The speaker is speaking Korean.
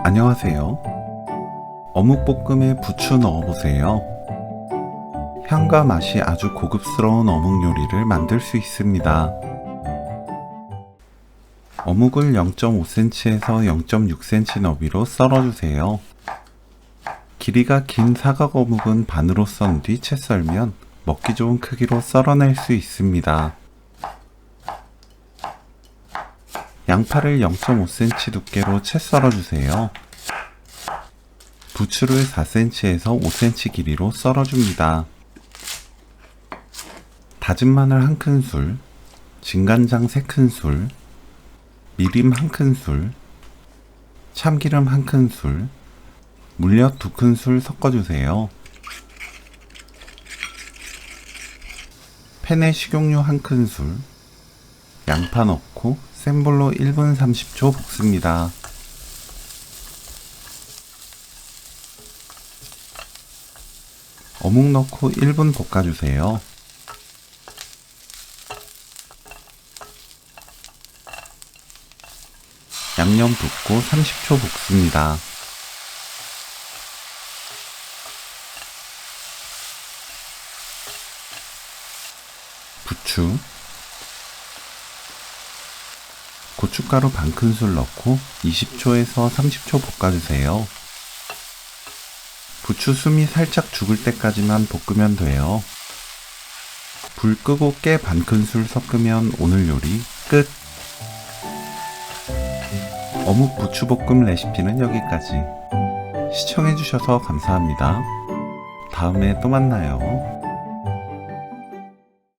안녕하세요. 어묵볶음에 부추 넣어보세요. 향과 맛이 아주 고급스러운 어묵 요리를 만들 수 있습니다. 어묵을 0.5cm에서 0.6cm 너비로 썰어주세요. 길이가 긴 사각 어묵은 반으로 썬 뒤 채 썰면 먹기 좋은 크기로 썰어낼 수 있습니다. 양파를 0.5cm 두께로 채 썰어주세요. 부추를 4cm에서 5cm 길이로 썰어줍니다. 다진 마늘 1큰술, 진간장 3큰술, 미림 1큰술, 참기름 1큰술, 물엿 2큰술 섞어주세요. 팬에 식용유 1큰술, 양파 넣고 센 불로 1분 30초 볶습니다. 어묵 넣고 1분 볶아주세요. 양념 붓고 30초 볶습니다. 부추, 고춧가루 반큰술 넣고 20초에서 30초 볶아주세요. 부추 숨이 살짝 죽을 때까지만 볶으면 돼요. 불 끄고 깨 반큰술 섞으면 오늘 요리 끝! 어묵 부추볶음 레시피는 여기까지. 시청해주셔서 감사합니다. 다음에 또 만나요.